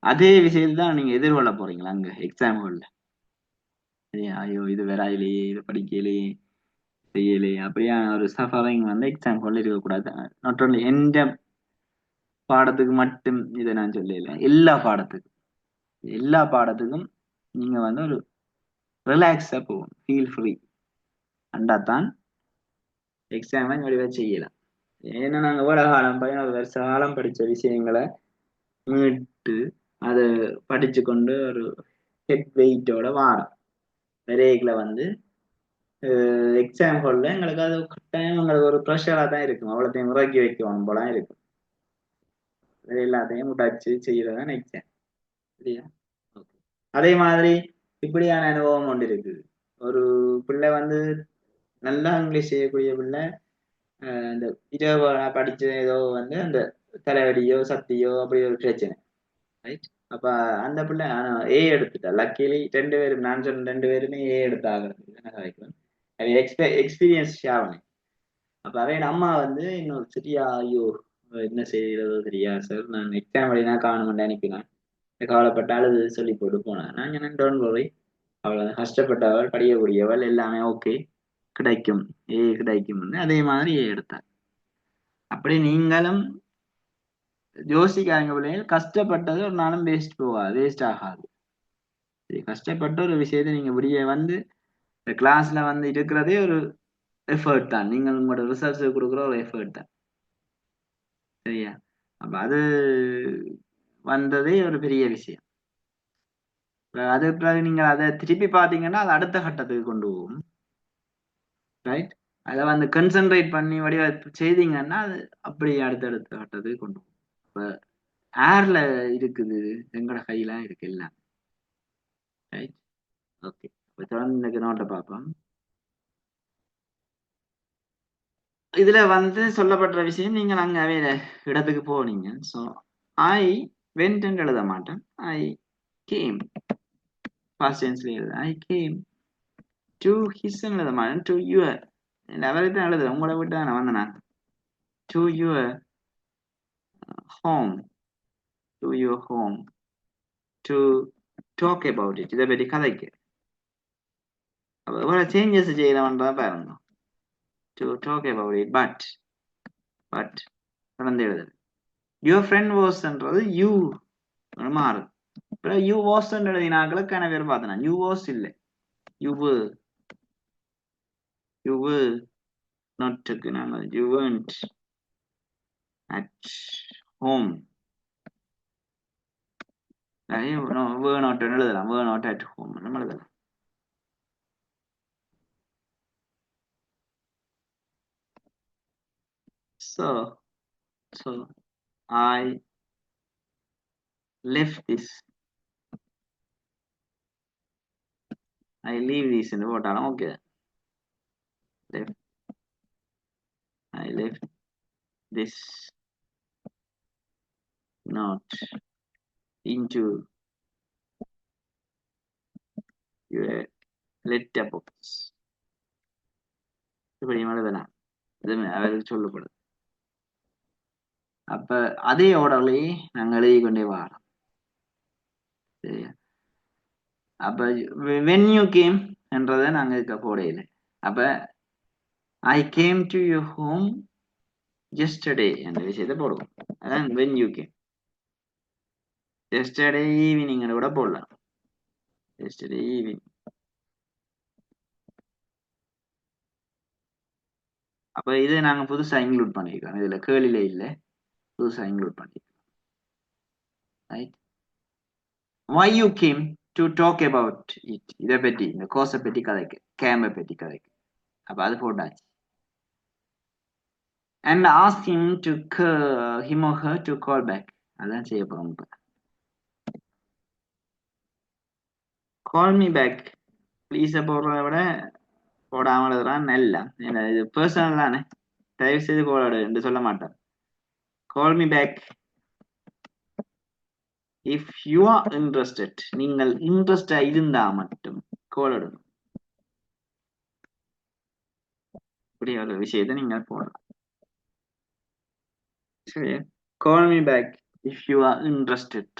Speaker 1: அதே விஷயத்தை தான் நீங்க எதிர்கொள்ள போறீங்களா அங்க எக்ஸாம் ஹால்ல. ஐயோ இது வராயிலையே, இது படிக்கலையே, செய்யலையே, அப்படியான ஒரு சஃபரிங் வந்து எக்ஸாம் ஹால்ல இருக்கக்கூடாது. நாட் ஓன்லி எந்த பாடத்துக்கு மட்டும் இதை நான் சொல்லல, எல்லா பாடத்துக்கும் நீங்க வந்து ஒரு ரிலாக்ஸா போகும், ஃபீல் ஃப்ரீ அண்டாத்தான் எக்ஸாமை வடிவா செய்யலாம். ஏன்னா நாங்க எவ்வளவு காலம் 11 வருஷ காலம் படிச்ச விஷயங்களை மீட்டு அதை படிச்சு கொண்டு ஒரு ஹெட் வெயிட்டோட வாரம் விரைகளை வந்து எக்ஸாம் ஹால்ல எங்களுக்கு அது கட்டாயம் எங்களுக்கு ஒரு ப்ரெஷரா தான் இருக்கும். அவ்வளோத்தையும் உறக்கி வைக்கணும் போலாம் இருக்கும். எல்லாத்தையும் உடைச்சு செய்யறதான் எக்ஸாம். சரியா? ஓகே. அதே மாதிரி இப்படியான அனுபவம் ஒன்று இருக்குது. ஒரு பிள்ளை வந்து நல்லா இங்கிலீஷ் செய்யக்கூடிய பிள்ளை இந்த இரவு படிச்ச ஏதோ வந்து அந்த தலைவலியோ சக்தியோ அப்படி ஒரு பிரச்சனை. ரைட்? அப்ப அந்த பிள்ளை ஏ எடுத்துட்டா. லக்கிலி 2 பேரும் நான் சொன்ன 2 பேருமே ஏ எடுத்தாங்க. Experience share. அப்ப அவன் அம்மா வந்து இன்னொரு சரியா ஐயோ என்ன செய்யறதோ சரியா சார், நான் எக்ஸாம் வழினா காணுமென்னு அனுப்பினேன். கவலைப்பட்ட அழுது சொல்லி போட்டு போனேன். நான் என்ன டோன்ட் வரி, அவள் கஷ்டப்பட்டவள் படிக்கக்கூடியவள் எல்லாமே ஓகே, கிடைக்கும், கிடைக்கும். அதே மாதிரி எடுத்தார். அப்படி நீங்களும் யோசிக்காங்க பிள்ளைகள், கஷ்டப்பட்டது ஒரு நாளும் வேஸ்ட் ஆகாது. கஷ்டப்பட்ட ஒரு விஷயத்தை நீங்க விடிய வந்து கிளாஸ்ல வந்து இருக்கிறதே ஒரு எஃபர்ட் தான். நீங்கள் உங்களோட ரிசர்ச் கொடுக்குற ஒரு எஃபர்ட் தான். சரியா? அப்ப அது வந்ததே ஒரு பெரிய விஷயம். அது பிறகு நீங்க அதை திருப்பி பாத்தீங்கன்னா அது அடுத்த கட்டத்துக்கு கொண்டு போகும். ரைட்? அதை வந்து கன்சென்ட்ரேட் பண்ணி வடிவ செய்தீங்கன்னா அது அப்படி அடுத்தடுத்த கட்டத்துக்கு கொண்டு போகும். இப்ப ஏர்ல இருக்குது, எங்கட கையில இருக்கு எல்லாம். ரைட்? ஓகே, இப்ப தொடர்ந்து இன்னைக்கு நோட்டை பார்ப்போம். இதுல வந்து சொல்லப்படுற விஷயம் நீங்கள் அங்க வேற இடத்துக்கு போனீங்க. ஸோ ஐ வென்ட் எழுத மாட்டேன். ஐ கேம் பாஸ்ட் டென்ஸ்ல எழுத ஐ கேம் டு ஹிஸ் எழுத மாட்டேன். டு யுவர் அவருக்கு தான் எழுதுறேன். உங்களை விட்டு நான் வந்தேன் நான். To your home to your home to talk about it இதை பற்றி கதைக்கு எவ்வளோ சேஞ்சஸ் செய்யலாம்ன்றத பாருங்க. To talk about it but தொடர்ந்து எழுதுது. யுவர் ஃப்ரெண்ட் வாஸ்ன்றது யூ மாறும். யூ வாஸ் எழுதினாக்களுக்கான பேர் பார்த்தனா யூ வாஸ் இல்லை யூ நாட்டுக்கு நாங்கள் you weren't at home. were not எழுதலாம். were not at home நம்ம எழுதலாம். So I left this. I leave this in the water. Okay. I left this note into your letterbox. இப்படி எழுதலாம். இது அவருக்கு சொல்லப்படுது. அப்ப அதே ஆர்டர்லயே நாங்கள் எழுதி கொண்டே வரோம். சரியா? அப்ப when you came என்றதை நாங்க இருக்க போடையில. அப்ப I came to your home yesterday என்ற விஷயத்தை போடுவோம். அதான் when you came. yesterday evening கூட போடலாம். yesterday evening. அப்ப இதை நாங்க புதுசா இன்க்ளூட் பண்ணிருக்கோம். இதுல கேள்வியில இல்ல, புதுசா இன்க்ளூட் பண்ணிருக்கோம். Right. why you came to talk about it இதை பற்றி இந்த கோர்ஸை பற்றி கதைக்கு கேம்பை பற்றி கதைக்கு. அப்ப அது போட்டாச்சு. and ask him or her to call back. அதான் செய்ய போறோம் இப்ப. call me back ப்ளீஸை போடுறத விட போடாமல் எழுதுறான் நல்லா. இது பர்சனல் தானே, தயவு செய்து கோல் என்று சொல்ல மாட்டேன். Call me back if you are interested. நீங்கள் இன்ட்ரெஸ்டா இருந்தா மட்டும் கோல் எடுங்க. இப்படி ஒரு விஷயத்தை நீங்கள் போடலாம். சரி, call me back if you are interested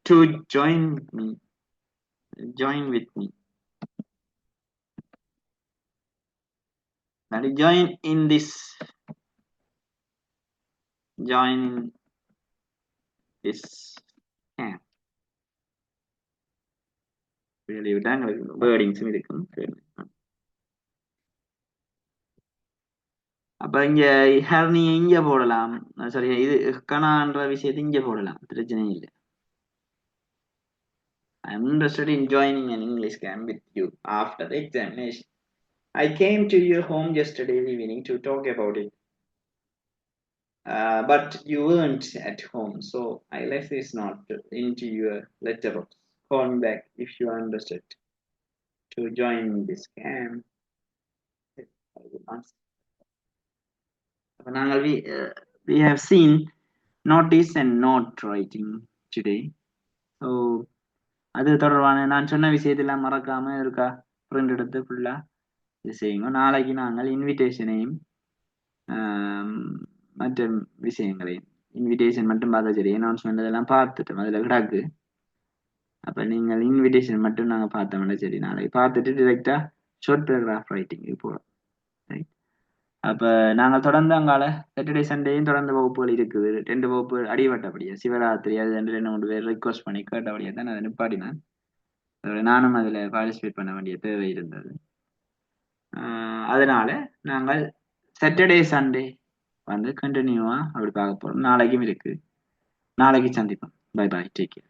Speaker 1: to join with me. join in this camp. வேர்டிங்ஸும் இருக்கும். அப்ப இங்க ஹர்னி இங்க போடலாம். சரி, இது கனான்ற விஷயத்தை இங்க போடலாம், பிரச்சனை இல்லை. I'm interested in joining an English camp with you after the examination. I came to your home yesterday evening to talk about it. But you weren't at home, so I left this note into your letterbox. Call me back if you are interested to join this camp. We have seen notice and note writing today. So அது தொடர்பான நான் சொன்ன விஷயத்தெல்லாம் மறக்காம இருக்கா print எடுத்து ஃபுல்லா இது செய்யுங்க. நாளைக்கு நாங்கள் இன்விடேஷனையும் மற்ற விஷயங்களையும், இன்விடேஷன் மட்டும் பார்த்தா சரி, அனௌன்ஸ்மெண்ட் இதெல்லாம் பார்த்துட்டோம், அதில் கிடாக்கு. அப்போ நீங்கள் இன்விடேஷன் மட்டும் நாங்கள் பார்த்தோம்னா சரி, நாளைக்கு பார்த்துட்டு டிரெக்டா ஷார்ட் பேராகிராஃப் ரைட்டிங் போகிறோம். ரைட். அப்போ நாங்கள் தொடர்ந்து அங்கால சாட்டர்டே சண்டேயும் தொடர்ந்து வகுப்புகள் இருக்குது. 2 வகுப்பு அடிபட்டபடியா, சிவராத்திரி அது 2-3 பேர் ரிக்வஸ்ட் பண்ணி கேட்டபடியா தான் அதை நிப்பாட்டினேன். நானும் அதில் பார்ட்டிசிபேட் பண்ண வேண்டிய தேவை இருந்தது. அதனால நாங்கள் சாட்டர்டே சண்டே வந்து கண்டினியூவா அப்படி பார்க்க போறோம். நாளைக்கும் இருக்கு. நாளைக்கு சந்திப்போம். Bye bye, take care.